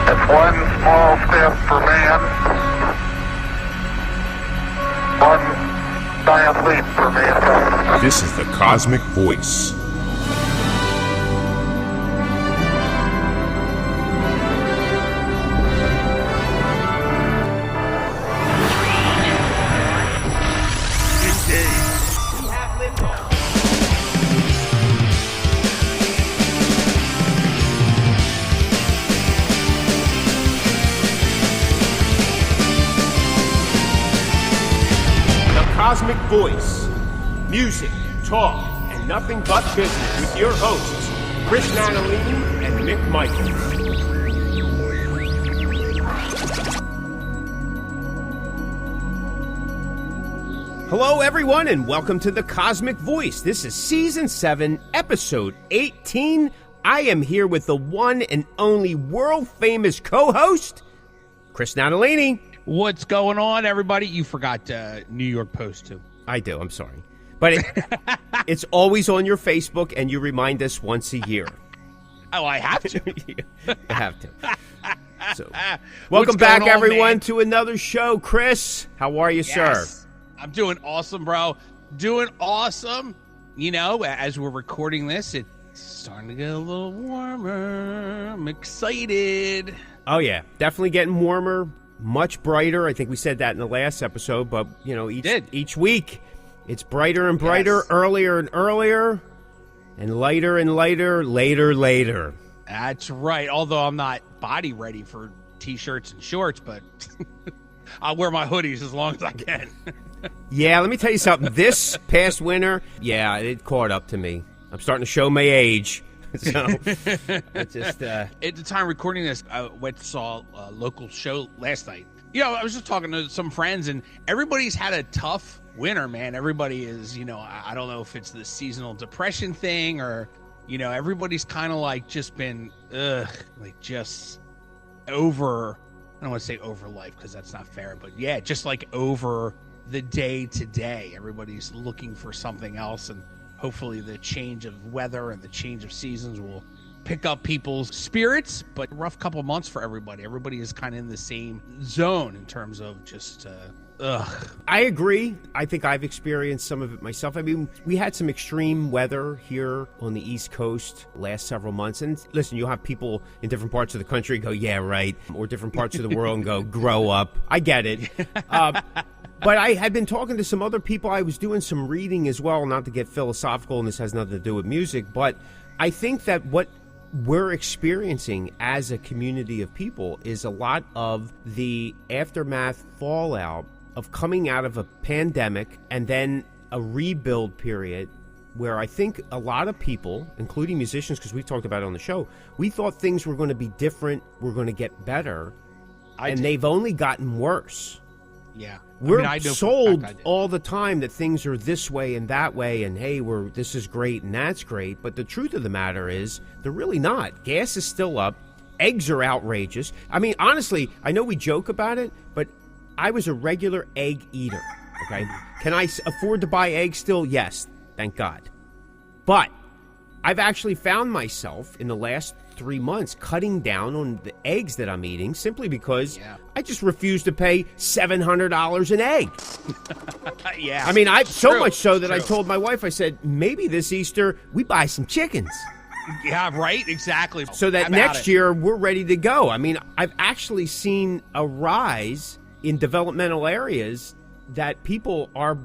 It's one small step for man, one giant leap for mankind. This is the Cosmick Voice. Cosmick Voice. Music, talk, and nothing but business with your hosts, Chris Natalini and Mick Michaels. Hello, everyone, and welcome to the Cosmick Voice. This is Season 7, Episode 18. I am here with the one and only world-famous co-host, Chris Natalini. What's going on, everybody? You forgot New York Post, too. I do. I'm sorry. But it's always on your Facebook, and you remind us once a year. Oh, I have to. You have to. So, welcome back, everyone, to another show. Chris, how are you, sir? I'm doing awesome, bro. Doing awesome. You know, as we're recording this, it's starting to get a little warmer. I'm excited. Oh, yeah. Definitely getting warmer. Much brighter. I think we said that in the last episode, but, you know, each week it's brighter and brighter, yes. Earlier and earlier, and lighter, later. That's right. Although I'm not body ready for T-shirts and shorts, but I'll wear my hoodies as long as I can. Yeah, let me tell you something. This past winter, yeah, it caught up to me. I'm starting to show my age. So, it's just at the time recording this, I went and saw a local show last night. You know, I was just talking to some friends, and everybody's had a tough winter, man. Everybody is, you know, I don't know if it's the seasonal depression thing or, you know, everybody's kind of like just been, like just over. I don't want to say over life because that's not fair, but yeah, just like over the day to day. Everybody's looking for something else, and hopefully the change of weather and the change of seasons will pick up people's spirits, but a rough couple months for everybody. Everybody is kind of in the same zone in terms of just, I agree. I think I've experienced some of it myself. I mean, we had some extreme weather here on the East Coast last several months. And listen, you'll have people in different parts of the country go, yeah, right, or different parts of the world and go, grow up. I get it. But I had been talking to some other people. I was doing some reading as well, not to get philosophical, and this has nothing to do with music, but I think that what we're experiencing as a community of people is a lot of the aftermath fallout of coming out of a pandemic and then a rebuild period where I think a lot of people, including musicians, because we talked about it on the show, we thought things were going to be different, were going to get better, they've only gotten worse. Yeah. We're sold all the time that things are this way and that way, and hey, this is great and that's great. But the truth of the matter is, they're really not. Gas is still up. Eggs are outrageous. I mean, honestly, I know we joke about it, but I was a regular egg eater. Okay, can I afford to buy eggs still? Yes, thank God. But I've actually found myself in the last 3 months cutting down on the eggs that I'm eating simply because I just refuse to pay $700 an egg. Yeah. I mean, so much so that I told my wife, I said, maybe this Easter we buy some chickens. Yeah, right, exactly. So that next year we're ready to go. I mean, I've actually seen a rise in developmental areas that people are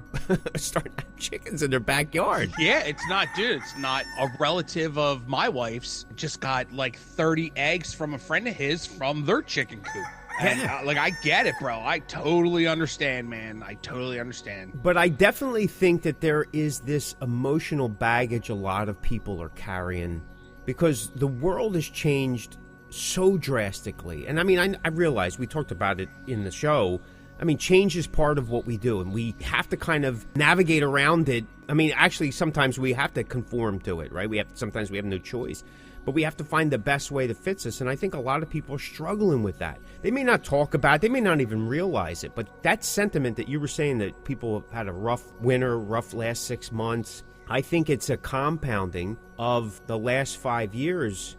starting to have chickens in their backyard. Yeah, it's not a relative of my wife's just got like 30 eggs from a friend of his from their chicken coop. And I get it, bro. I totally understand, man. I totally understand. But I definitely think that there is this emotional baggage a lot of people are carrying because the world has changed so drastically. And I mean, I realize we talked about it in the show. I mean, change is part of what we do, and we have to kind of navigate around it. I mean, actually, sometimes we have to conform to it, right? Sometimes we have no choice, but we have to find the best way that fits us, and I think a lot of people are struggling with that. They may not talk about it, they may not even realize it, but that sentiment that you were saying that people have had a rough winter, rough last 6 months, I think it's a compounding of the last 5 years.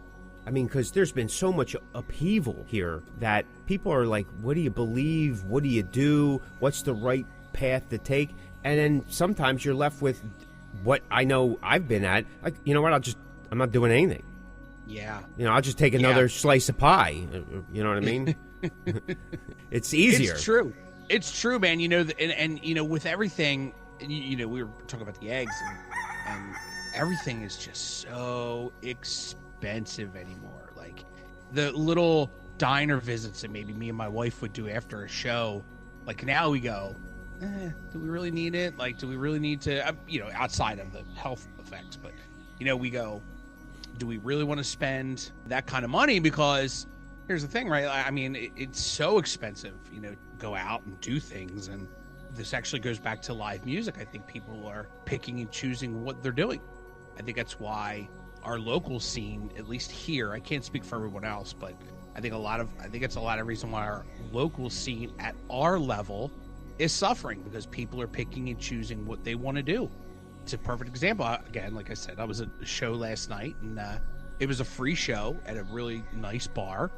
I mean, because there's been so much upheaval here that people are like, what do you believe? What do you do? What's the right path to take? And then sometimes you're left with what I know I've been at. Like, you know what? I'm not doing anything. Yeah. You know, I'll just take another slice of pie. You know what I mean? It's easier. It's true. It's true, man. You know, and you know, with everything, you know, we were talking about the eggs, and everything is just so expensive anymore. Like the little diner visits that maybe me and my wife would do after a show. Like now we go, do we really need it? Like, do we really need to, you know, outside of the health effects, but you know, we go, do we really want to spend that kind of money? Because here's the thing, right? I mean, it's so expensive, you know, go out and do things. And this actually goes back to live music. I think people are picking and choosing what they're doing. I think that's why our local scene, at least here, I can't speak for everyone else, but I think it's a lot of reason why our local scene at our level is suffering, because people are picking and choosing what they want to do. It's a perfect example. Again, like I said, I was at a show last night, and it was a free show at a really nice bar.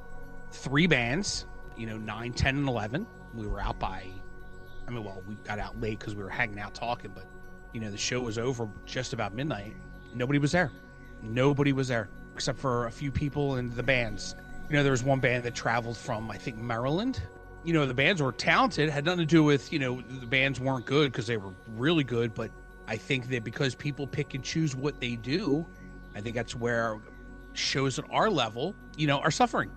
3 bands, you know, 9, 10, and 11. We were out we got out late because we were hanging out talking, but, you know, the show was over just about midnight. Nobody was there. Nobody was there except for a few people and the bands. You know, there was one band that traveled from, I think, Maryland. You know, the bands were talented, had nothing to do with, you know, the bands weren't good, because they were really good, but I think that because people pick and choose what they do, I think that's where shows at our level, you know, are suffering.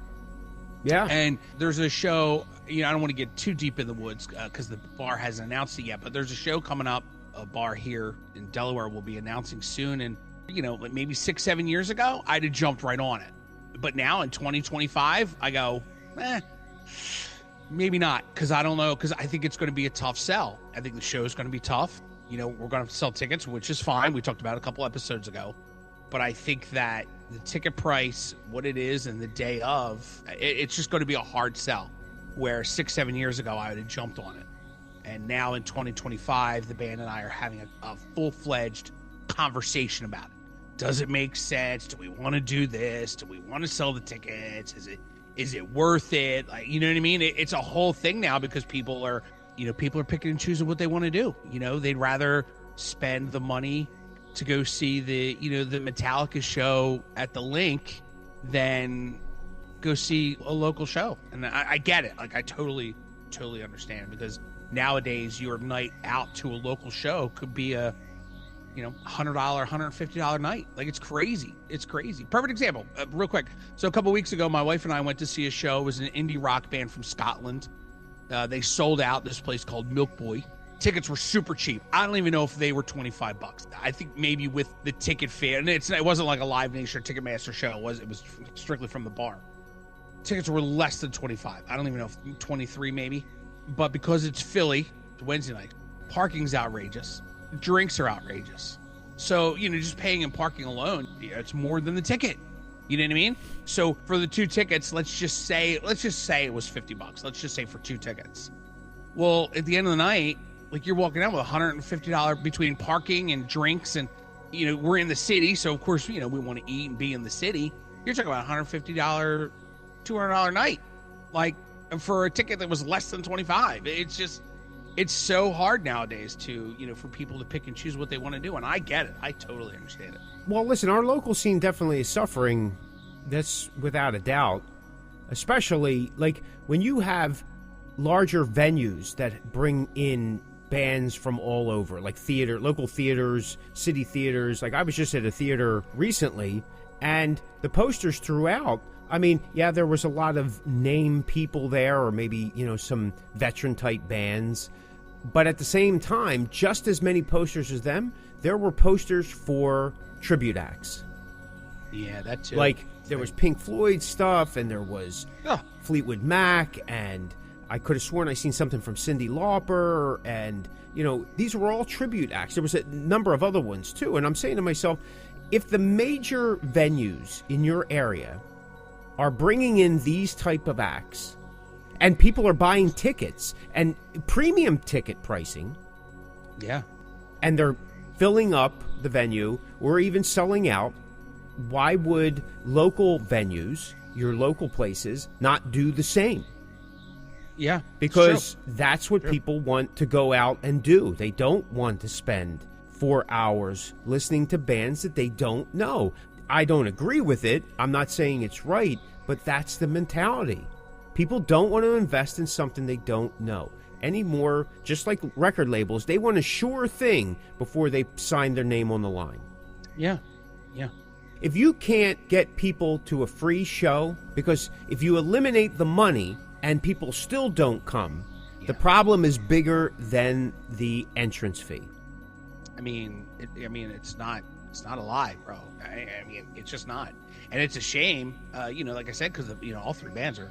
Yeah. And there's a show, you know, I don't want to get too deep in the woods because the bar hasn't announced it yet, but there's a show coming up, a bar here in Delaware will be announcing soon. And, you know, like maybe 6-7 years ago, I'd have jumped right on it. But now in 2025, I go, maybe not, because I don't know, because I think it's going to be a tough sell. I think the show is going to be tough. You know, we're going to have to sell tickets, which is fine. We talked about it a couple episodes ago. But I think that the ticket price, what it is, and the day of, it's just going to be a hard sell. Where 6-7 years ago, I would have jumped on it. And now in 2025, the band and I are having a full-fledged conversation about it. Does it make sense? Do we want to do this? Do we want to sell the tickets? Is it worth it? Like, you know what I mean? It's a whole thing now, because people are picking and choosing what they want to do. You know, they'd rather spend the money to go see the Metallica show at the Link than go see a local show. And I get it. Like, I totally understand, because nowadays your night out to a local show could be a, you know, $100, $150 night. Like, it's crazy. It's crazy. Perfect example, real quick. So a couple weeks ago, my wife and I went to see a show. It was an indie rock band from Scotland. They sold out this place called Milk Boy. Tickets were super cheap. I don't even know if they were $25. I think maybe with the ticket fee, and it wasn't like a Live Nation or Ticketmaster show. It was strictly from the bar. Tickets were less than $25. I don't even know if 23 maybe. But because it's Philly, it's Wednesday night, parking's outrageous. Drinks are outrageous. So, you know, just paying and parking alone, it's more than the ticket. You know what I mean? So for the 2 tickets, let's just say it was $50. Let's just say for 2 tickets. Well, at the end of the night, like, you're walking out with $150 between parking and drinks, and, you know, we're in the city, so of course, you know, we want to eat and be in the city. You're talking about $150, $200 night, like, for a ticket that was less than $25. It's so hard nowadays to, you know, for people to pick and choose what they want to do, and I get it. I totally understand it. Well, listen, our local scene definitely is suffering. That's without a doubt. Especially, like, when you have larger venues that bring in bands from all over, like local theaters, city theaters. Like, I was just at a theater recently, and the posters throughout, I mean, yeah, there was a lot of name people there, or maybe, you know, some veteran-type bands. But at the same time, just as many posters as them, there were posters for tribute acts. Yeah, that too. Like, there was Pink Floyd stuff, and there was Fleetwood Mac, and I could have sworn I seen something from Cyndi Lauper, and, you know, these were all tribute acts. There was a number of other ones, too. And I'm saying to myself, if the major venues in your area are bringing in these type of acts, and people are buying tickets, and premium ticket pricing, yeah, and they're filling up the venue, or even selling out, why would local venues, your local places, not do the same? Yeah. Because that's what people want to go out and do. They don't want to spend 4 hours listening to bands that they don't know. I don't agree with it. I'm not saying it's right, but that's the mentality. People don't want to invest in something they don't know anymore. Just like record labels, they want a sure thing before they sign their name on the line. Yeah. If you can't get people to a free show, because if you eliminate the money and people still don't come, the problem is bigger than the entrance fee. I mean, it's not a lie, bro. I mean, it's just not, and it's a shame. Like I said, because all three bands are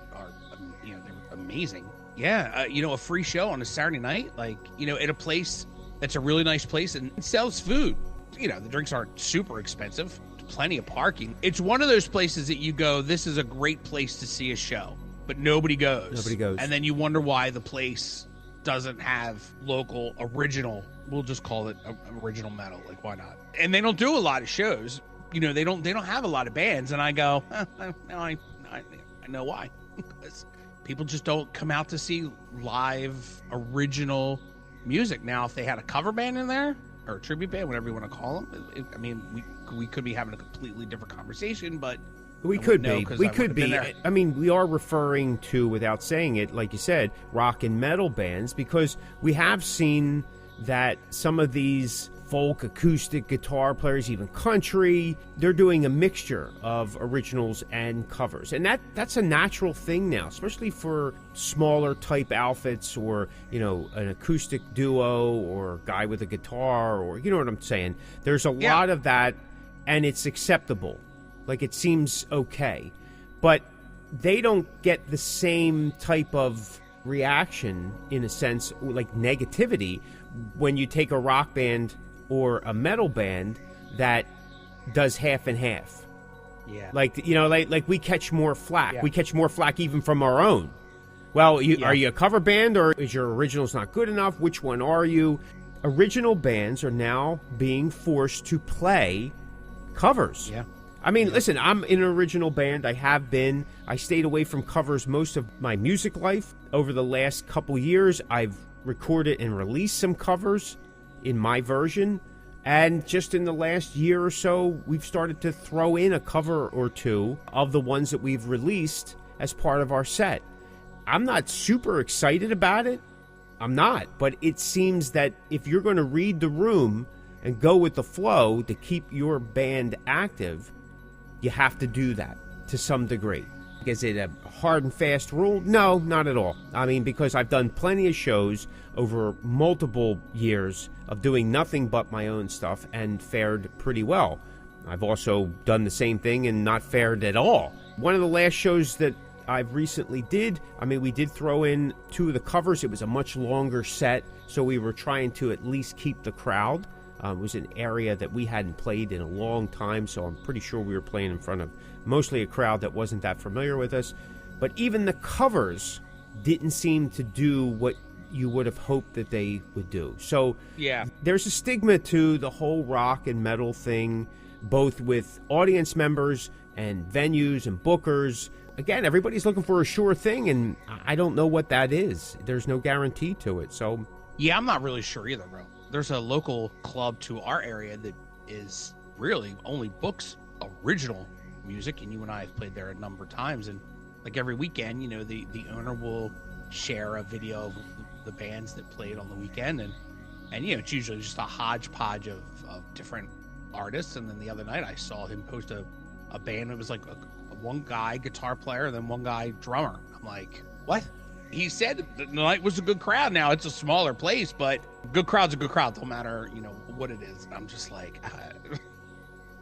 they're amazing. Yeah, a free show on a Saturday night, like at a place that's a really nice place and sells food. The drinks aren't super expensive. Plenty of parking. It's one of those places that you go, this is a great place to see a show, but nobody goes. And then you wonder why the place doesn't have local original, we'll just call it original metal. Like, why not? And they don't do a lot of shows. They don't have a lot of bands. And I go, I know why. Because people just don't come out to see live original music. Now, if they had a cover band in there, or a tribute band, whatever you want to call them, we could be having a completely different conversation, but we could be. I mean, we are referring to, without saying it, like you said, rock and metal bands, because we have seen that some of these folk, acoustic guitar players, even country, they're doing a mixture of originals and covers. And that's a natural thing now, especially for smaller type outfits, or, an acoustic duo or guy with a guitar, or, you know what I'm saying? There's a lot of that, and it's acceptable. Like, it seems okay. But they don't get the same type of reaction, in a sense, like negativity, when you take a rock band or a metal band that does half and half. Yeah. Like we catch more flack. Yeah. We catch more flack even from our own. Well, are you a cover band, or is your originals not good enough? Which one are you? Original bands are now being forced to play covers. Yeah. I mean, listen, I'm in an original band. I have been. I stayed away from covers most of my music life. Over the last couple years, I've recorded and released some covers in my version, and just in the last year or so, we've started to throw in a cover or two of the ones that we've released as part of our set. I'm not super excited about it. I'm not, but it seems that if you're going to read the room and go with the flow to keep your band active, you have to do that to some degree. Is it a hard and fast rule? No, not at all. I mean, because I've done plenty of shows over multiple years of doing nothing but my own stuff and fared pretty well. I've also done the same thing and not fared at all. One of the last shows that I've recently did, we did throw in two of the covers. It was a much longer set, so we were trying to at least keep the crowd. It was an area that we hadn't played in a long time, so I'm pretty sure we were playing in front of mostly a crowd that wasn't that familiar with us. But even the covers didn't seem to do what you would have hoped that they would do. So there's a stigma to the whole rock and metal thing, both with audience members and venues and bookers. Again, everybody's looking for a sure thing, and I don't know what that is. There's no guarantee to it. So yeah, I'm not really sure either, bro. There's a local club to our area that is really only books original music, and you and I have played there a number of times, and like every weekend, the owner will share a video of the bands that played on the weekend, and it's usually just a hodgepodge of different artists. And then the other night I saw him post a band that was like a one guy guitar player and then one guy drummer. I'm like, what? He said the night was a good crowd. Now it's a smaller place, but good crowd's a good crowd. Don't matter, what it is. And I'm just like,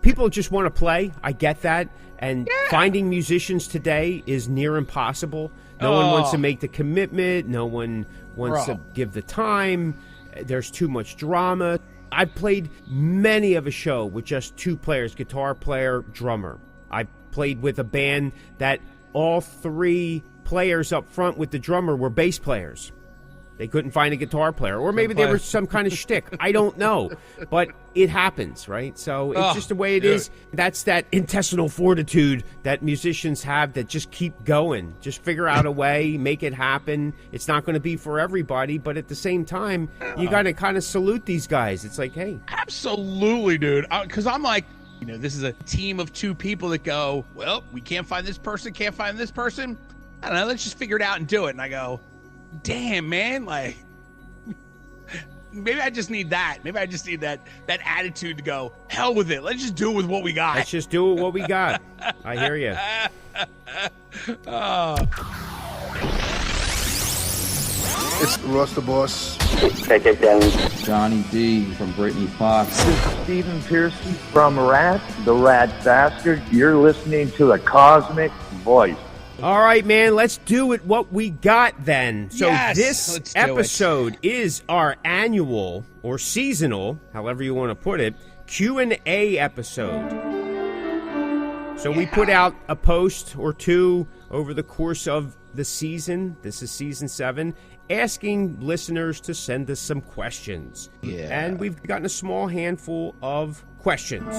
people just want to play. I get that. And finding musicians today is near impossible. No one wants to make the commitment. No one wants to give the time. There's too much drama. I played many of a show with just two players, guitar player, drummer. I played with a band that all three players up front with the drummer were bass players. They couldn't find a guitar player, or maybe there was some kind of shtick. I don't know, but it happens, right? So it's just the way it is. That's that intestinal fortitude that musicians have that just keep going. Just figure out a way, make it happen. It's not going to be for everybody, but at the same time, you got to kind of salute these guys. It's like, hey. Absolutely, dude. Because I'm like, this is a team of 2 people that go, well, we can't find this person, can't find this person. I don't know, let's just figure it out and do it. And I go, damn, man, like, maybe I just need that. Maybe I just need that attitude to go, hell with it. Let's just do it with what we got. Let's just do it what we got. I hear you. It's Russ the Boss. Take it down. Johnny D from Britney Fox. This is Stephen Pearcy from Rat, the Rat Bastard. You're listening to the Cosmick Voice. All right, man, let's do it what we got then. So Yes, this let's do episode is our annual or seasonal, however you want to put it, Q&A episode. So we put out a post or 2 over the course of the season. This is season 7, asking listeners to send us some questions. Yeah. And we've gotten a small handful of questions.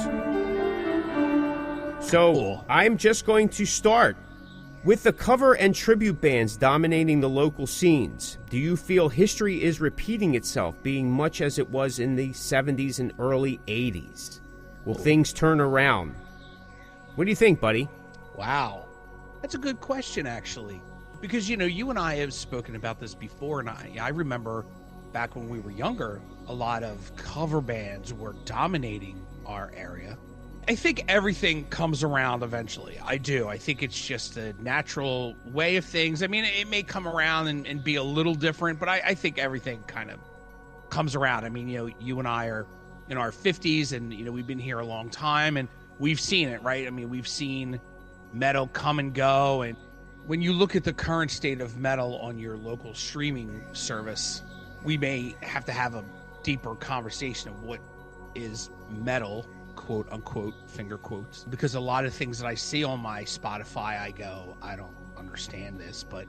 So Cool. I'm just going to start. With the cover and tribute bands dominating the local scenes, do you feel history is repeating itself, being much as it was in the 70s and early 80s? Will things turn around? What do you think, buddy? Wow. That's a good question, actually. Because, you and I have spoken about this before, and I remember back when we were younger, a lot of cover bands were dominating our area. I think everything comes around eventually. I do. I think it's just a natural way of things. I mean, it may come around and be a little different, but I think everything kind of comes around. I mean, you and I are in our 50s, and, we've been here a long time, and we've seen it, right? I mean, we've seen metal come and go, and when you look at the current state of metal on your local streaming service, we may have to have a deeper conversation of what is metal, quote unquote, finger quotes, because a lot of things that I see on my Spotify, I go, I don't understand this, but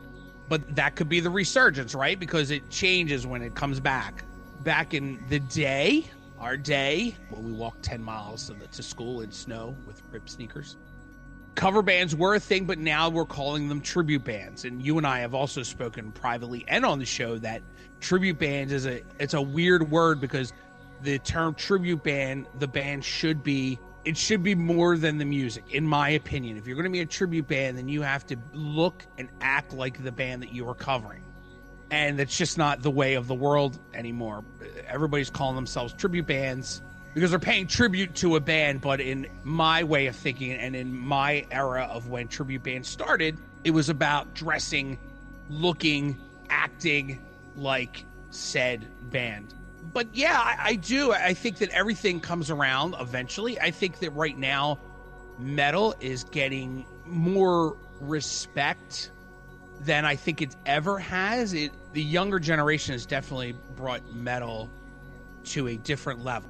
that could be the resurgence, right? Because it changes when it comes back. Back in the day, our day, when we walked 10 miles to school in snow with ripped sneakers, cover bands were a thing, but now we're calling them tribute bands. And you and I have also spoken privately and on the show that tribute bands it's a weird word, because the term tribute band, the band should be more than the music, in my opinion. If you're going to be a tribute band, then you have to look and act like the band that you are covering. And that's just not the way of the world anymore. Everybody's calling themselves tribute bands because they're paying tribute to a band. But in my way of thinking, and in my era of when tribute bands started, it was about dressing, looking, acting like said band. But yeah, I do. I think that everything comes around eventually. I think that right now, metal is getting more respect than I think it ever has. The younger generation has definitely brought metal to a different level.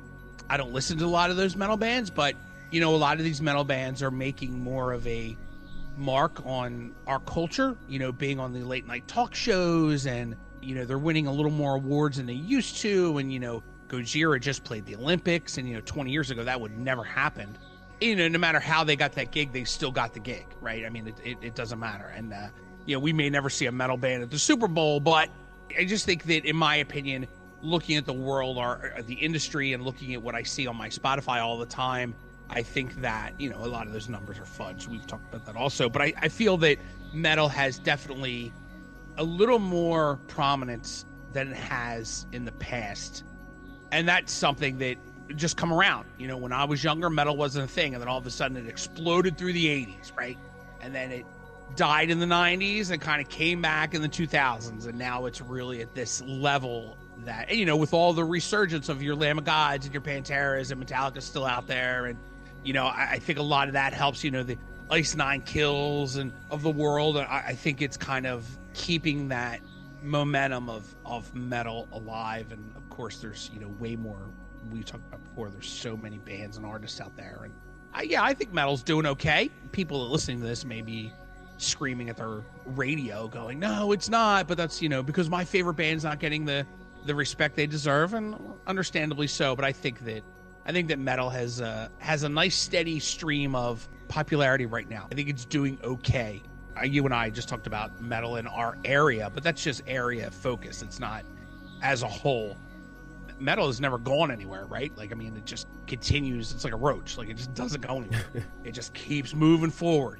I don't listen to a lot of those metal bands, but, a lot of these metal bands are making more of a mark on our culture, being on the late night talk shows, and they're winning a little more awards than they used to. And, Gojira just played the Olympics, and, 20 years ago, that would never happen. No matter how they got that gig, they still got the gig, right? I mean, it doesn't matter. And, we may never see a metal band at the Super Bowl, but I just think that, in my opinion, looking at the world, or the industry, and looking at what I see on my Spotify all the time, I think that, a lot of those numbers are fudged. We've talked about that also. But I feel that metal has definitely a little more prominence than it has in the past. And that's something that just come around. When I was younger, metal wasn't a thing. And then all of a sudden it exploded through the 80s, right? And then it died in the 90s and kind of came back in the 2000s. And now it's really at this level that, with all the resurgence of your Lamb of Gods and your Panteras, and Metallica's still out there. And, I think a lot of that helps, the Ice Nine Kills and of the world. I think it's kind of keeping that momentum of metal alive. And of course there's way more. We talked about before, there's so many bands and artists out there, and I think metal's doing okay. People that are listening to this may be screaming at their radio going, no, it's not, but that's, because my favorite band's not getting the respect they deserve, and understandably so. But I think that metal has a nice steady stream of popularity right now. I think it's doing okay. You and I just talked about metal in our area, but that's just area focus. It's not as a whole. Metal has never gone anywhere, right? It just continues. It's like a roach. It just doesn't go anywhere. It just keeps moving forward.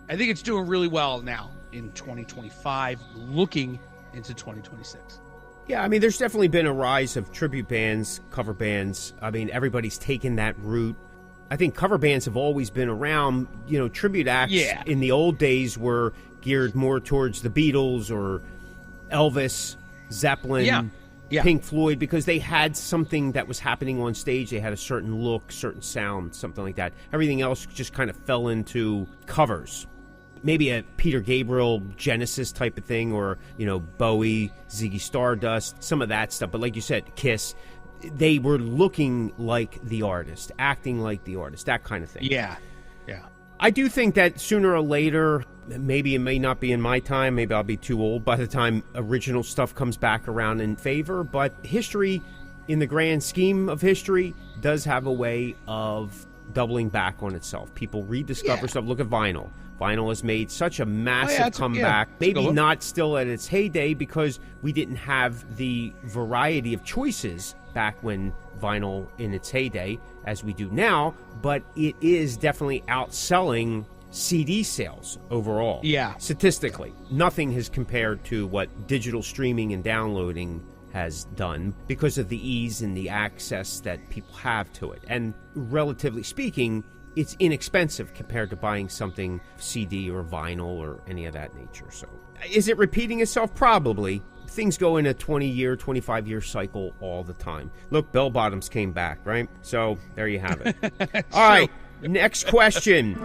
I think it's doing really well now in 2025, looking into 2026. Yeah, there's definitely been a rise of tribute bands, cover bands. Everybody's taken that route. I think cover bands have always been around. Tribute acts in the old days were geared more towards the Beatles or Elvis, Zeppelin, Pink Floyd, because they had something that was happening on stage. They had a certain look, certain sound, something like that. Everything else just kind of fell into covers. Maybe a Peter Gabriel Genesis type of thing, or, Bowie, Ziggy Stardust, some of that stuff. But like you said, Kiss, they were looking like the artist, acting like the artist, that kind of thing. Yeah. I do think that sooner or later, maybe it may not be in my time, maybe I'll be too old by the time original stuff comes back around in favor, but history, in the grand scheme of history, does have a way of doubling back on itself. People rediscover stuff. Look at vinyl. Vinyl has made such a massive comeback. Maybe not still at its heyday, because we didn't have the variety of choices back when vinyl in its heyday as we do now, but it is definitely outselling CD sales overall. Yeah. Statistically, nothing has compared to what digital streaming and downloading has done, because of the ease and the access that people have to it. And relatively speaking, it's inexpensive compared to buying something CD or vinyl or any of that nature. So is it repeating itself? Probably. Things go in a 20-year, 25-year cycle all the time. Look, bell bottoms came back, right? So there you have it. All right, next question.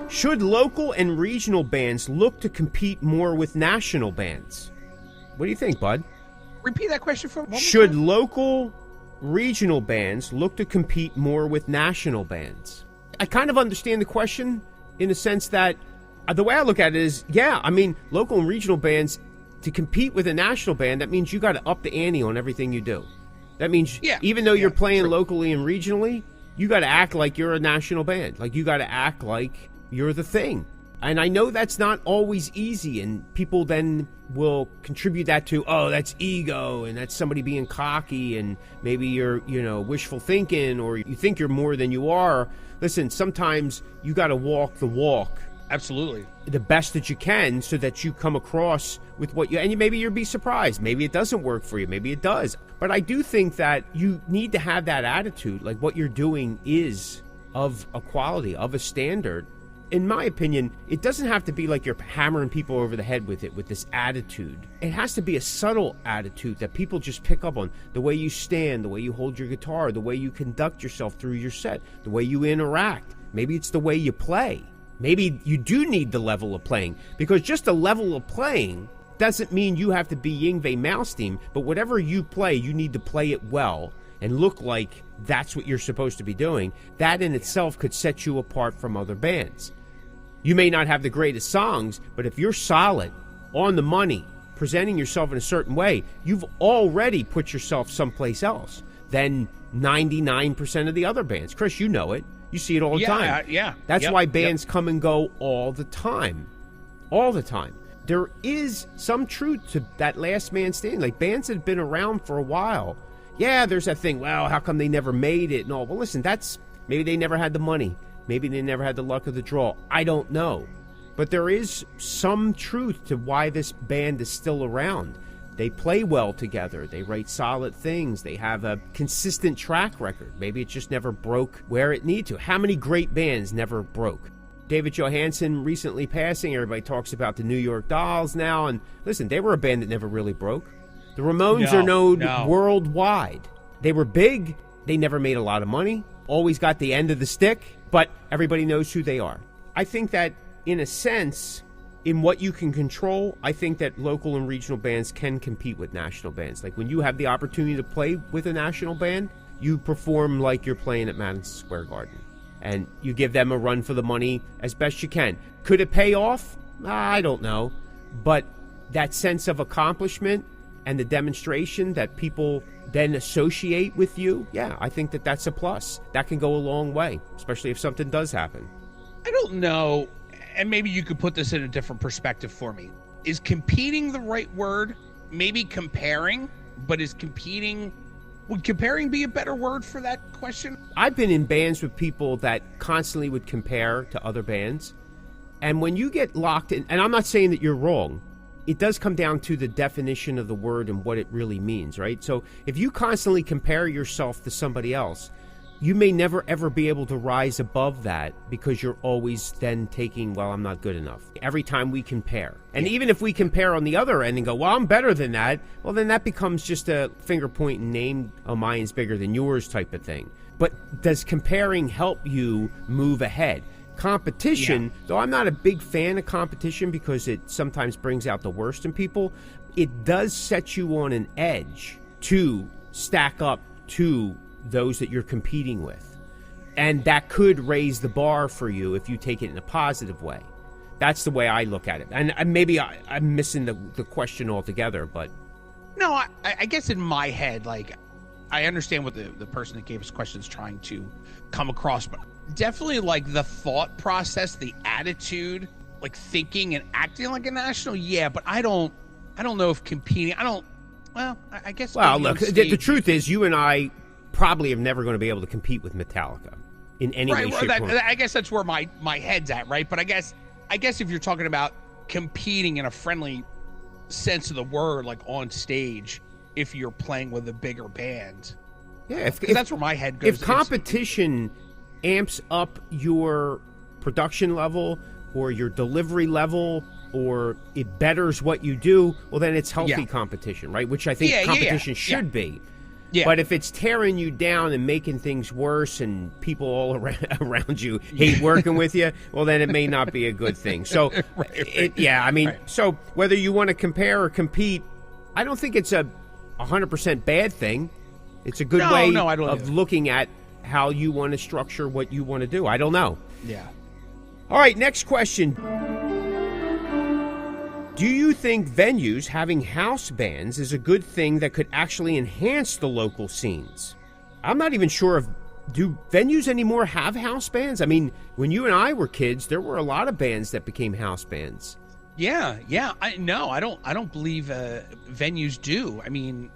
Should local and regional bands look to compete more with national bands? What do you think, bud? Repeat that question for a moment. Should local regional bands look to compete more with national bands? I kind of understand the question in the sense that the way I look at it is, local and regional bands, to compete with a national band, that means you got to up the ante on everything you do. That means even though you're playing locally and regionally, you got to act like you're a national band. You got to act like you're the thing. And I know that's not always easy, and people then will contribute that to, that's ego, and that's somebody being cocky, and maybe you're, wishful thinking, or you think you're more than you are. Listen, sometimes you got to walk the walk. Absolutely. The best that you can, so that you come across with what you, and maybe you'll be surprised. Maybe it doesn't work for you. Maybe it does. But I do think that you need to have that attitude, like what you're doing is of a quality, of a standard. In my opinion, it doesn't have to be like you're hammering people over the head with it, with this attitude. It has to be a subtle attitude that people just pick up on. The way you stand, the way you hold your guitar, the way you conduct yourself through your set, the way you interact. Maybe it's the way you play. Maybe you do need the level of playing, because just a level of playing doesn't mean you have to be Yngwie Malmsteen, but whatever you play, you need to play it well and look like that's what you're supposed to be doing. That in itself could set you apart from other bands. You may not have the greatest songs, but if you're solid, on the money, presenting yourself in a certain way, you've already put yourself someplace else than 99% of the other bands. Chris, you know it. You see it all the time. That's why bands come and go all the time. All the time. There is some truth to that last man standing. Like, bands that have been around for a while. Yeah, there's that thing, well, how come they never made it and all. Well, listen, that's, maybe they never had the money. Maybe they never had the luck of the draw. I don't know. But there is some truth to why this band is still around. They play well together. They write solid things. They have a consistent track record. Maybe it just never broke where it needed to. How many great bands never broke? David Johansen recently passing. Everybody talks about the New York Dolls now. And listen, they were a band that never really broke. The Ramones are known worldwide. They were big. They never made a lot of money. Always got the end of the stick. But everybody knows who they are. I think that, in a sense, in what you can control, I think that local and regional bands can compete with national bands. Like, when you have the opportunity to play with a national band, you perform like you're playing at Madison Square Garden. and you give them a run for the money as best you can. Could it pay off? I don't know. But that sense of accomplishment and the demonstration that people then associate with you, yeah, I think that that's a plus. That can go a long way, especially if something does happen. I don't know, and maybe you could put this in a different perspective for me. Is competing the right word? Maybe comparing, but would comparing be a better word for that question? I've been in bands with people that constantly would compare to other bands. And when you get locked in, and I'm not saying that you're wrong, it does come down to the definition of the word and what it really means, right? So if you constantly compare yourself to somebody else, you may never ever be able to rise above that because you're always then taking, well, I'm not good enough. Every time we compare. And even if we compare on the other end and go, well, I'm better than that, well, then that becomes just a finger point and name, oh, mine's bigger than yours type of thing. But does comparing help you move ahead? Competition, though I'm not a big fan of competition because it sometimes brings out the worst in people, it does set you on an edge to stack up to those that you're competing with. And that could raise the bar for you if you take it in a positive way. That's the way I look at it. And maybe I'm missing the question altogether, but... No, I guess in my head, like, I understand what the person that gave us questions trying to come across, but definitely like the thought process, the attitude, like thinking and acting like a national, yeah, but I don't know if competing, I guess... Well, look, the truth is you and I probably are never going to be able to compete with Metallica in any way, shape, or form. I guess that's where my head's at, right? But I guess if you're talking about competing in a friendly sense of the word, like on stage, if you're playing with a bigger band, yeah, if that's where my head goes. If competition amps up your production level or your delivery level, or it betters what you do, well, then it's healthy competition, right? Which I think competition should be. Yeah. But if it's tearing you down and making things worse and people all around you hate working with you, well, then it may not be a good thing. So, so whether you want to compare or compete, I don't think it's a 100% bad thing. It's a good way of looking at how you want to structure what you want to do. I don't know. Yeah. All right, next question. Do you think venues having house bands is a good thing that could actually enhance the local scenes? I'm not even sure do venues anymore have house bands? I mean, when you and I were kids, there were a lot of bands that became house bands. Yeah. I don't believe venues do. I mean,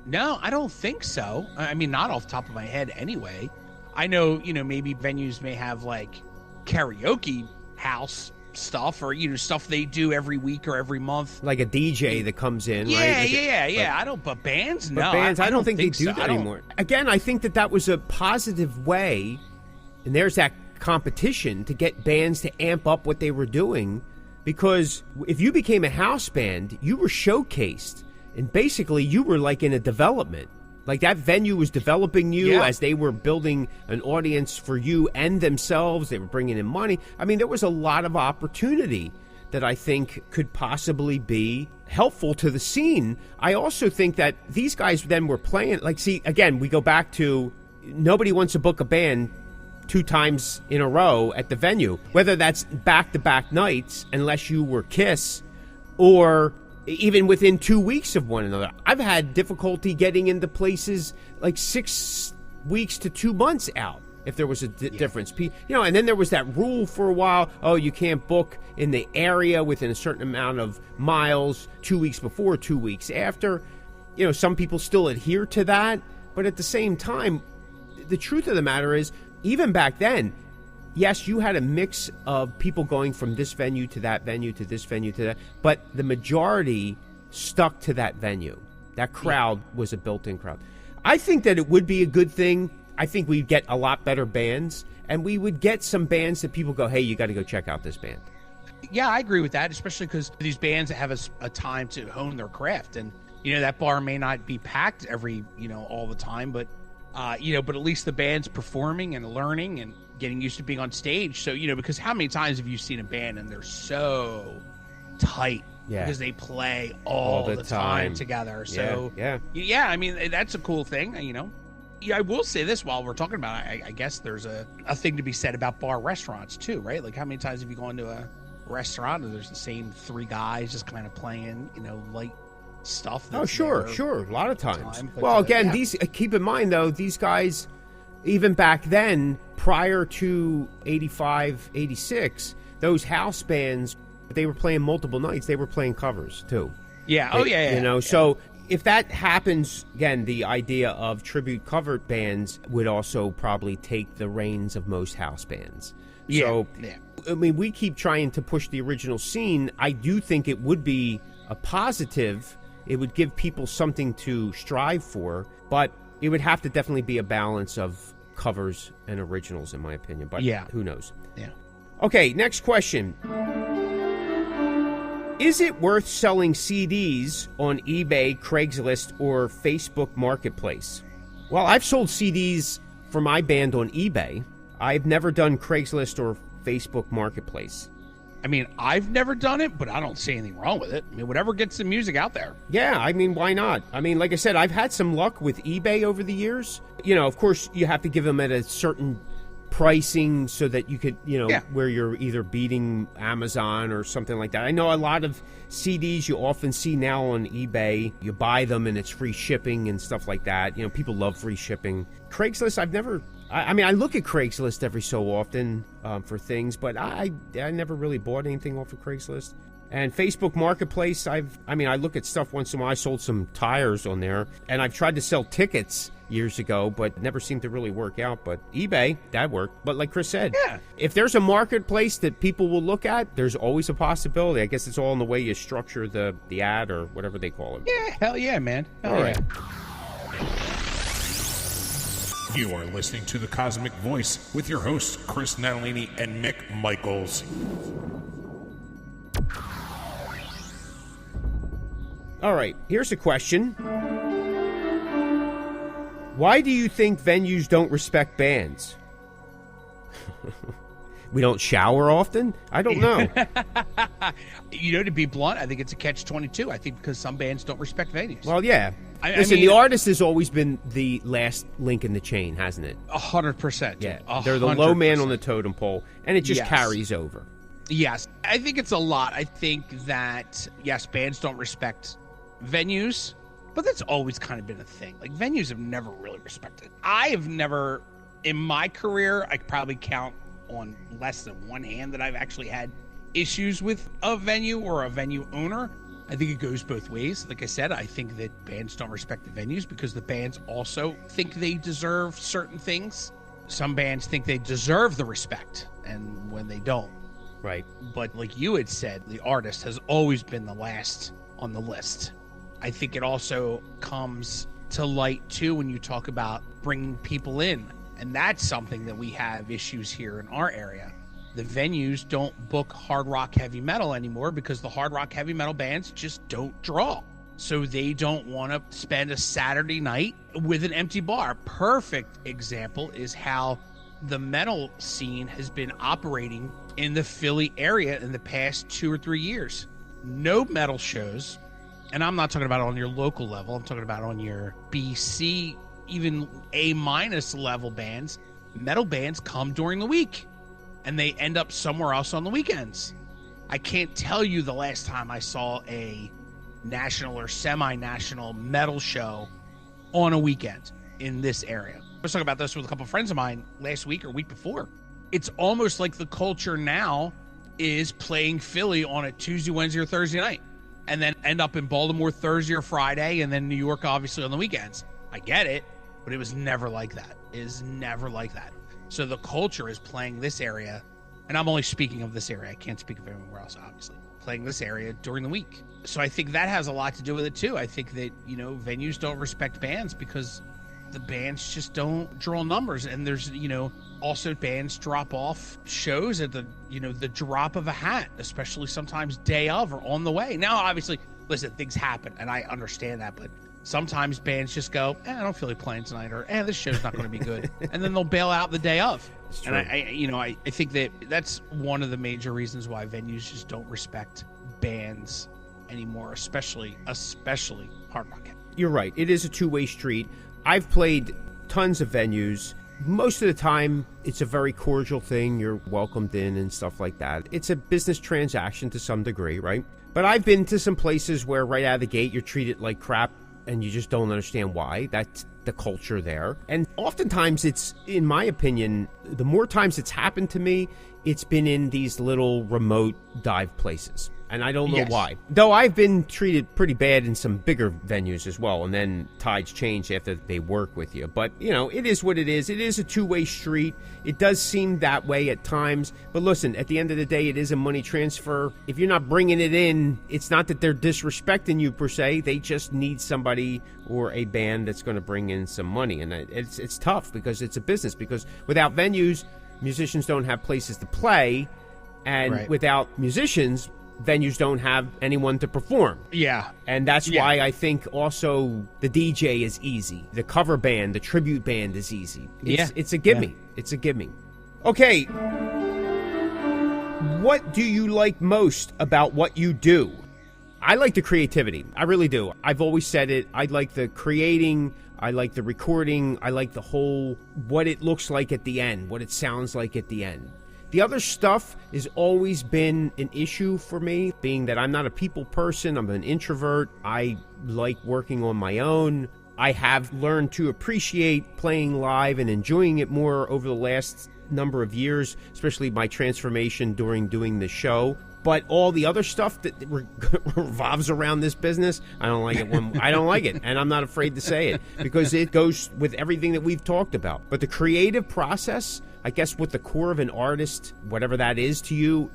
no, I don't think so. I mean, not off the top of my head anyway. I know, maybe venues may have like karaoke house stuff, or stuff they do every week or every month, like a DJ that comes in, right? But bands, no, bands, I don't think they do that anymore. Again, I think that was a positive way, and there's that competition to get bands to amp up what they were doing, because if you became a house band, you were showcased, and basically you were like in a development. Like that venue was developing you as they were building an audience for you and themselves. They were bringing in money. I mean, there was a lot of opportunity that I think could possibly be helpful to the scene. I also think that these guys then were playing, like, see, again, we go back to nobody wants to book a band 2 times in a row at the venue, whether that's back-to-back nights, unless you were Kiss, or even within 2 weeks of one another. I've had difficulty getting into places like 6 weeks to 2 months out if there was a difference. And then there was that rule for a while, you can't book in the area within a certain amount of miles 2 weeks before, 2 weeks after. Some people still adhere to that, but at the same time, the truth of the matter is, even back then, yes, you had a mix of people going from this venue to that venue to this venue to that, but the majority stuck to that venue. That crowd was a built-in crowd. I think that it would be a good thing. I think we'd get a lot better bands, and we would get some bands that people go, hey, you got to go check out this band. Yeah, I agree with that, especially because these bands have a time to hone their craft, and that bar may not be packed every all the time, but but at least the band's performing and learning and getting used to being on stage. So, because how many times have you seen a band and they're so tight because they play all the time together. So, yeah. I mean, that's a cool thing, Yeah, I will say this while we're talking about it, I guess there's a thing to be said about bar restaurants too, right? Like how many times have you gone to a restaurant and there's the same three guys just kind of playing, light stuff? Oh, sure. A lot of times. But, Well, again, yeah. these keep in mind, though, these guys, even back then, prior to 85, 86, those house bands, they were playing multiple nights. They were playing covers, too. Yeah. Oh, yeah. So if that happens, again, the idea of tribute cover bands would also probably take the reins of most house bands. So, I mean, we keep trying to push the original scene. I do think it would be a positive. It would give people something to strive for, but it would have to definitely be a balance of covers and originals, in my opinion. But who knows? Yeah. Okay, next question. Is it worth selling CDs on eBay, Craigslist, or Facebook Marketplace? Well, I've sold CDs for my band on eBay. I've never done Craigslist or Facebook Marketplace. I mean, I've never done it, but I don't see anything wrong with it. I mean, whatever gets the music out there. Yeah, I mean, why not? I mean, like I said, I've had some luck with eBay over the years. Of course, you have to give them at a certain pricing so that you could, where you're either beating Amazon or something like that. I know a lot of CDs you often see now on eBay. You buy them and it's free shipping and stuff like that. People love free shipping. Craigslist, I've never... I mean, I look at Craigslist every so often for things, but I never really bought anything off of Craigslist. And Facebook Marketplace, I look at stuff once in a while. I sold some tires on there, and I've tried to sell tickets years ago, but never seemed to really work out. But eBay, that worked. But like Chris said, if there's a marketplace that people will look at, there's always a possibility. I guess it's all in the way you structure the ad or whatever they call it. Yeah, hell yeah, man. Hell all yeah. right. You are listening to the Cosmick Voice with your hosts, Chris Natalini and Mick Michaels. All right, here's a question. Why do you think venues don't respect bands? We don't shower often? I don't know. To be blunt, I think it's a catch-22. I think because some bands don't respect venues. Well, yeah. Listen, the artist has always been the last link in the chain, hasn't it? 100%. Yeah, 100%. they're the low man on the totem pole, and it just carries over. Yes, I think it's a lot. I think that, yes, bands don't respect venues, but that's always kind of been a thing. Like, venues have never really respected. I have never, in my career, I could probably count on less than one hand that I've actually had issues with a venue or a venue owner. I think it goes both ways. Like I said, I think that bands don't respect the venues because the bands also think they deserve certain things. Some bands think they deserve the respect, and when they don't. Right. But like you had said, the artist has always been the last on the list. I think it also comes to light, too, when you talk about bringing people in. And that's something that we have issues here in our area. The venues don't book hard rock heavy metal anymore because the hard rock heavy metal bands just don't draw. So they don't want to spend a Saturday night with an empty bar. Perfect example is how the metal scene has been operating in the Philly area in the past 2 or 3 years. No metal shows, and I'm not talking about on your local level. I'm talking about on your BC, even A- level bands. Metal bands come during the week, and they end up somewhere else on the weekends. I can't tell you the last time I saw a national or semi-national metal show on a weekend in this area. I was talking about this with a couple of friends of mine last week or week before. It's almost like the culture now is playing Philly on a Tuesday, Wednesday, or Thursday night, and then end up in Baltimore Thursday or Friday, and then New York, obviously, on the weekends. I get it, but it was never like that. It is never like that. So the culture is playing this area, and I'm only speaking of this area. I can't speak of anywhere else, obviously. Playing this area during the week. So I think that has a lot to do with it, too. I think that, venues don't respect bands because the bands just don't draw numbers. And there's, also bands drop off shows at the drop of a hat, especially sometimes day of or on the way. Now, obviously, listen, things happen, and I understand that, but sometimes bands just go, I don't feel like playing tonight, or this show's not going to be good, and then they'll bail out the day of. And I think that that's one of the major reasons why venues just don't respect bands anymore, especially hard rock. You're right. It is a two-way street. I've played tons of venues. Most of the time, it's a very cordial thing. You're welcomed in and stuff like that. It's a business transaction to some degree, right? But I've been to some places where right out of the gate, you're treated like crap and you just don't understand why. That's the culture there. And oftentimes it's, in my opinion, the more times it's happened to me, it's been in these little remote dive places. And I don't know why. Though I've been treated pretty bad in some bigger venues as well. And then tides change after they work with you. But, you know, it is what it is. It is a two-way street. It does seem that way at times. But listen, at the end of the day, it is a money transfer. If you're not bringing it in, it's not that they're disrespecting you per se. They just need somebody or a band that's going to bring in some money. And it's tough because it's a business. Because without venues, musicians don't have places to play. And without musicians, venues don't have anyone to perform. Yeah. And that's why I think also the DJ is easy. The cover band, the tribute band is easy. It's a gimme. Yeah. It's a gimme. Okay. What do you like most about what you do? I like the creativity. I really do. I've always said it. I like the creating. I like the recording. I like the whole, what it looks like at the end, what it sounds like at the end. The other stuff has always been an issue for me, being that I'm not a people person. I'm an introvert. I like working on my own. I have learned to appreciate playing live and enjoying it more over the last number of years, especially my transformation during doing the show. But all the other stuff that revolves around this business, I don't like it. I don't like it, and I'm not afraid to say it because it goes with everything that we've talked about. But the creative process, I guess what the core of an artist, whatever that is to you,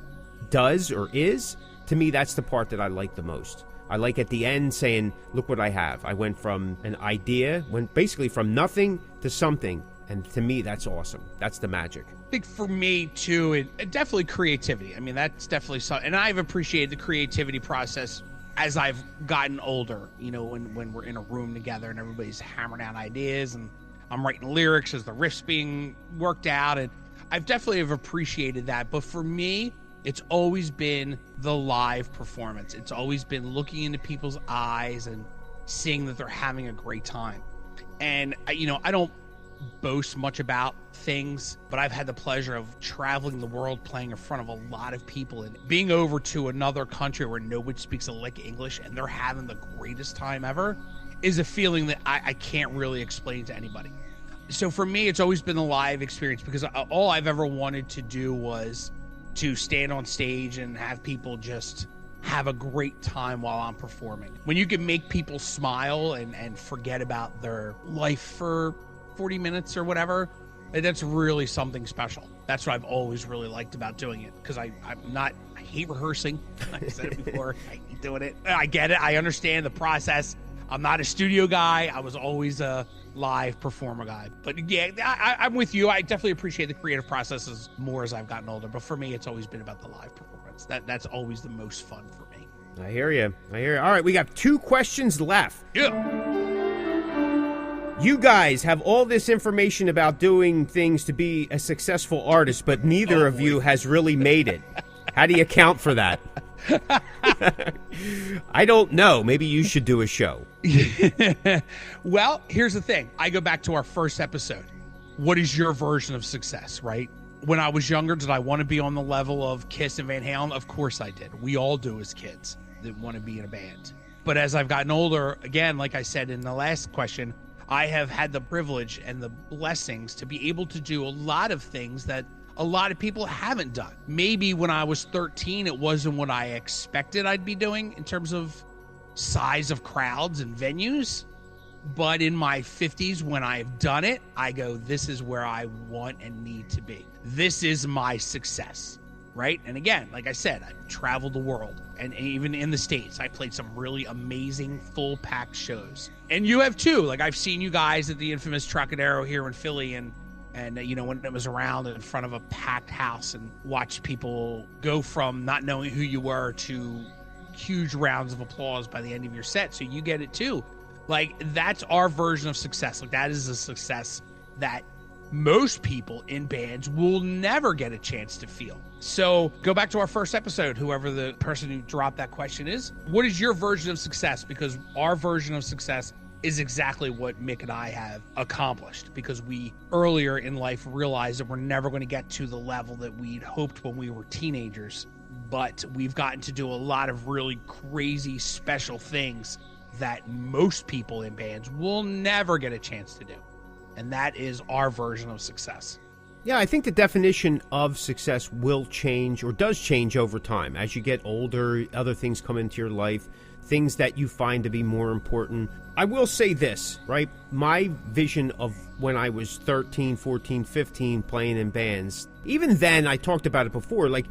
does or is, to me, that's the part that I like the most. I like at the end saying, look what I have. I went from an idea, went basically from nothing to something. And to me, that's awesome. That's the magic. I think for me, too, it definitely creativity. I mean, that's definitely something. And I've appreciated the creativity process as I've gotten older, you know, when we're in a room together and everybody's hammering out ideas and I'm writing lyrics as the riffs being worked out. And I've definitely have appreciated that. But for me, it's always been the live performance. It's always been looking into people's eyes and seeing that they're having a great time. And, you know, I don't boast much about things, but I've had the pleasure of traveling the world playing in front of a lot of people and being over to another country where nobody speaks a lick of English and they're having the greatest time ever is a feeling that I can't really explain to anybody. So for me, it's always been the live experience because all I've ever wanted to do was to stand on stage and have people just have a great time while I'm performing. When you can make people smile and forget about their life for 40 minutes or whatever, that's really something special. That's what I've always really liked about doing it because I hate rehearsing. I said it before. I hate doing it. I get it. I understand the process. I'm not a studio guy. I was always a live performer guy. But yeah, I'm with you. I definitely appreciate the creative processes more as I've gotten older. But for me, it's always been about the live performance. That's always the most fun for me. I hear you. All right, we got 2 questions left. Yeah. You guys have all this information about doing things to be a successful artist, but neither of you has really made it. How do you account for that? I don't know. Maybe you should do a show. Well, here's the thing. I go back to our first episode. What is your version of success, right? When I was younger, did I want to be on the level of Kiss and Van Halen? Of course I did. We all do as kids that want to be in a band. But as I've gotten older, again, like I said in the last question, I have had the privilege and the blessings to be able to do a lot of things that a lot of people haven't done. Maybe when I was 13, it wasn't what I expected I'd be doing in terms of size of crowds and venues. But in my 50s, when I've done it, I go, this is where I want and need to be. This is my success, right? And again, like I said, I've traveled the world. And even in the States, I played some really amazing full-packed shows. And you have too. Like, I've seen you guys at the infamous Trocadero here in Philly and you know, when it was around in front of a packed house and watched people go from not knowing who you were to huge rounds of applause by the end of your set. So you get it too. Like, that's our version of success. Like, that is a success that most people in bands will never get a chance to feel. So go back to our first episode, whoever the person who dropped that question is. What is your version of success? Because our version of success is exactly what Mick and I have accomplished, because we earlier in life realized that we're never going to get to the level that we'd hoped when we were teenagers. But we've gotten to do a lot of really crazy special things that most people in bands will never get a chance to do. And that is our version of success. Yeah, I think the definition of success will change, or does change over time. As you get older, other things come into your life, things that you find to be more important. I will say this, right? My vision of when I was 13, 14, 15 playing in bands, even then, I talked about it before, like,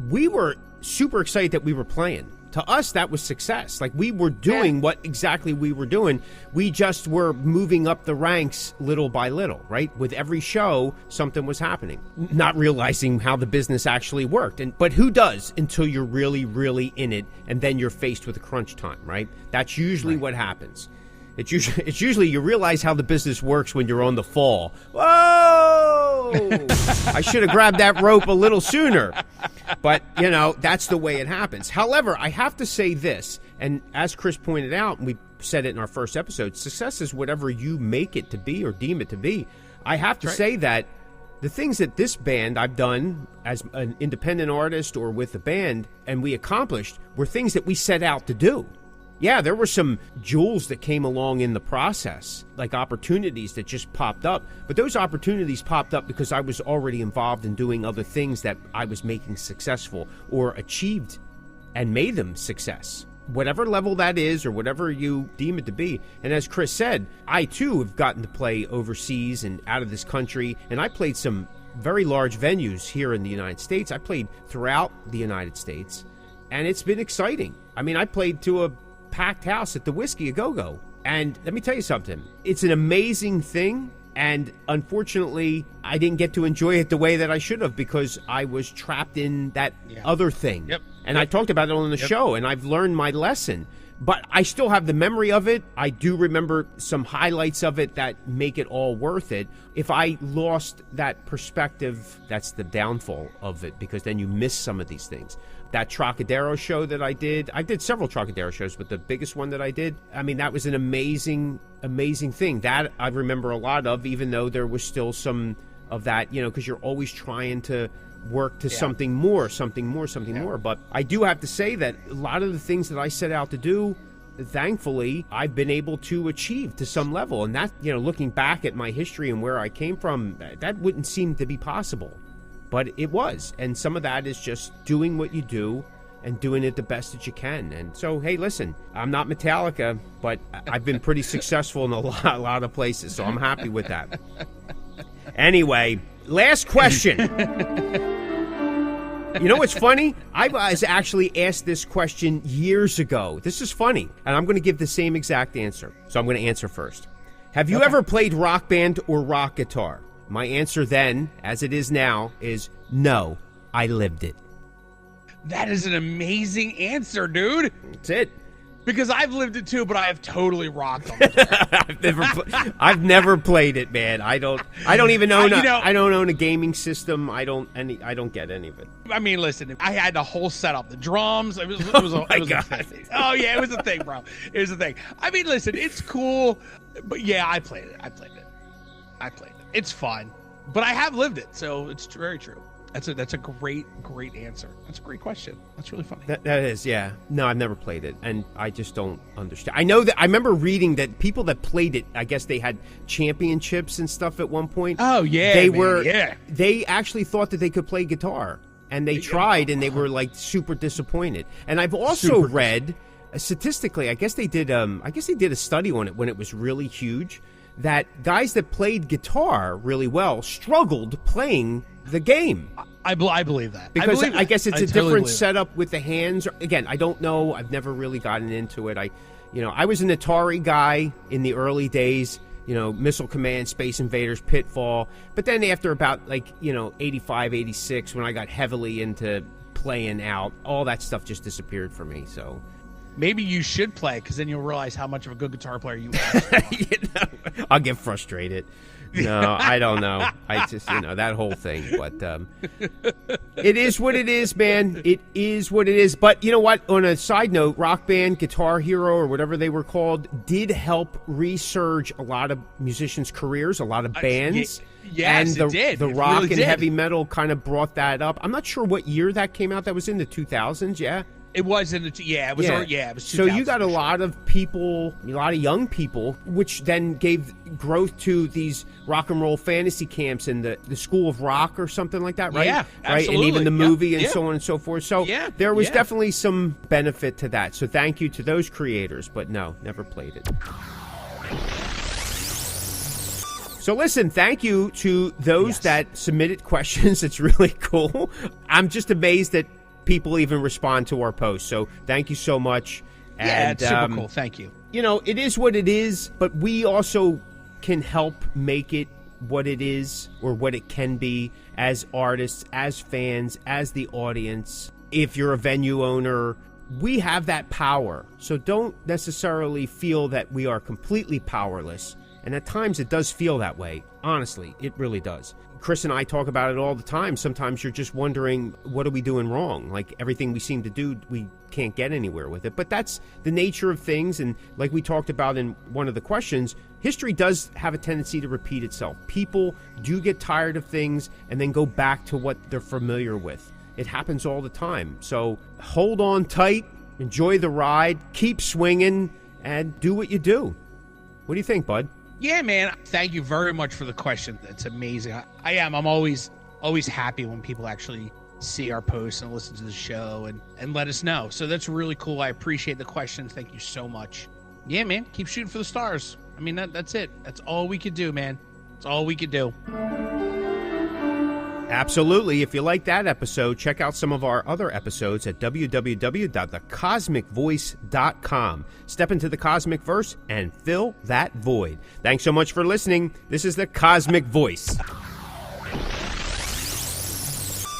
we were super excited that we were playing. To us, that was success. Like, we were doing what exactly we were doing. We just were moving up the ranks little by little, right? With every show, something was happening. Not realizing how the business actually worked. But who does until you're really, really in it, and then you're faced with a crunch time, right? That's usually what happens. It's usually you realize how the business works when you're on the fall. Whoa! I should have grabbed that rope a little sooner. But, that's the way it happens. However, I have to say this, and as Chris pointed out, and we said it in our first episode, success is whatever you make it to be or deem it to be. I have to say that the things that this band I've done as an independent artist or with a band and we accomplished were things that we set out to do. Yeah, there were some jewels that came along in the process, like opportunities that just popped up. But those opportunities popped up because I was already involved in doing other things that I was making successful or achieved and made them success. Whatever level that is or whatever you deem it to be. And as Chris said, I too have gotten to play overseas and out of this country. And I played some very large venues here in the United States. I played throughout the United States. And it's been exciting. I mean, I played to a packed house at the Whiskey A Go-Go. And let me tell you something. It's an amazing thing. And unfortunately, I didn't get to enjoy it the way that I should have because I was trapped in that other thing. Yep. And I talked about it on the show, and I've learned my lesson. But I still have the memory of it. I do remember some highlights of it that make it all worth it. If I lost that perspective, that's the downfall of it, because then you miss some of these things. That Trocadero show that I did several Trocadero shows, but the biggest one that I did, I mean, that was an amazing, amazing thing. That I remember a lot of, even though there was still some of that, because you're always trying to work to something more. But I do have to say that a lot of the things that I set out to do, thankfully, I've been able to achieve to some level. And that, looking back at my history and where I came from, that wouldn't seem to be possible. But it was. And some of that is just doing what you do and doing it the best that you can. And so, hey, listen, I'm not Metallica, but I've been pretty successful in a lot of places. So I'm happy with that. Anyway, last question. You know what's funny? I was actually asked this question years ago. This is funny. And I'm going to give the same exact answer. So I'm going to answer first. Have you ever played Rock Band or rock guitar? My answer then, as it is now, is no. I lived it. That is an amazing answer, dude. That's it. Because I've lived it too, but I have totally rocked on the I've never played it, man. I don't even own I don't own a gaming system. I don't get any of it. I mean, listen, I had the whole setup, the drums. It was a thing. Oh yeah, it was a thing, bro. It was a thing. I mean, listen, it's cool, but yeah, I played it. It's fun, but I have lived it, so it's very true. That's a great answer. That's a great question. That's really funny. That is, yeah. No, I've never played it, and I just don't understand. I know that I remember reading that people that played it, I guess they had championships and stuff at one point. Oh yeah, They actually thought that they could play guitar, and they tried, and they were like super disappointed. And I've also read statistically, I guess they did a study on it when it was really huge, that guys that played guitar really well struggled playing the game. I believe that. Because I guess it's a different setup with the hands. Again, I don't know. I've never really gotten into it. I was an Atari guy in the early days, Missile Command, Space Invaders, Pitfall. But then after about 85, 86, when I got heavily into playing out, all that stuff just disappeared for me. So maybe you should play, because then you'll realize how much of a good guitar player you are. I'll get frustrated. No, I don't know. I just, that whole thing. But it is what it is, man. It is what it is. But you know what? On a side note, Rock Band, Guitar Hero, or whatever they were called, did help resurge a lot of musicians' careers, a lot of bands. Yes, and it did. The It rock really and did. heavy metal kind of brought that up. I'm not sure what year that came out. That was in the 2000s, yeah? It was in the it was 2000. So you got a lot of people, a lot of young people, which then gave growth to these rock and roll fantasy camps and the School of Rock or something like that, right? Yeah, right. absolutely. And even the Yep, movie and yep. so on and so forth. So Yeah, there was yeah. definitely some benefit to that. So thank you to those creators, but no, never played it. So listen, thank you to those that submitted questions. It's really cool. I'm just amazed that people even respond to our posts. So thank you so much. Yeah, And, it's super cool. Thank you. It is what it is, but we also can help make it what it is or what it can be as artists, as fans, as the audience. If you're a venue owner, we have that power. So don't necessarily feel that we are completely powerless. And at times it does feel that way. Honestly, it really does. Chris and I talk about it all the time. Sometimes you're just wondering, what are we doing wrong? Like everything we seem to do, we can't get anywhere with it. But that's the nature of things. And like we talked about in one of the questions, history does have a tendency to repeat itself. People do get tired of things and then go back to what they're familiar with. It happens all the time. So hold on tight, enjoy the ride, keep swinging, and do what you do. What do you think, bud? Yeah, man. Thank you very much for the question. That's amazing. I am. I'm always happy when people actually see our posts and listen to the show and let us know. So that's really cool. I appreciate the question. Thank you so much. Yeah, man. Keep shooting for the stars. I mean, that's it. That's all we could do, man. That's all we could do. Absolutely. If you like that episode, check out some of our other episodes at www.thecosmickvoice.com. Step into the Cosmickverse and fill that void. Thanks so much for listening. This is the Cosmick Voice.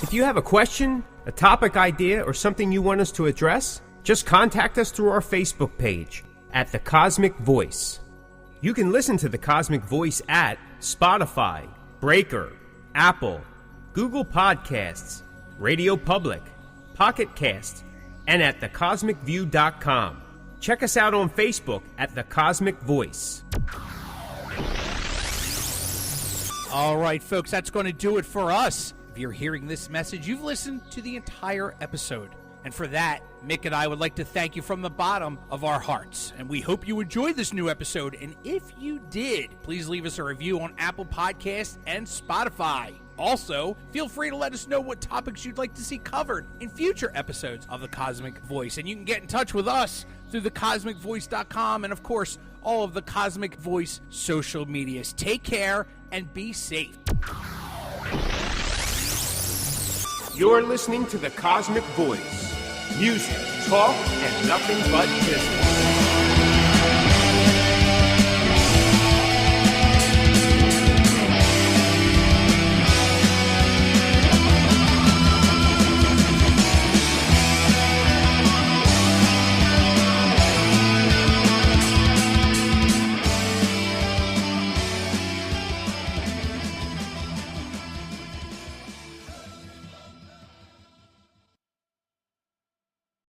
If you have a question, a topic idea, or something you want us to address, just contact us through our Facebook page at The Cosmick Voice. You can listen to The Cosmick Voice at Spotify, Breaker, Apple, Google Podcasts, Radio Public, Pocket Cast, and at thecosmicview.com. Check us out on Facebook at The Cosmick Voice. All right, folks, that's going to do it for us. If you're hearing this message, you've listened to the entire episode. And for that, Mick and I would like to thank you from the bottom of our hearts. And we hope you enjoyed this new episode. And if you did, please leave us a review on Apple Podcasts and Spotify. Also, feel free to let us know what topics you'd like to see covered in future episodes of The Cosmick Voice. And you can get in touch with us through thecosmickvoice.com and, of course, all of the Cosmick Voice social medias. Take care and be safe. You're listening to The Cosmick Voice. Music, talk, and nothing but business.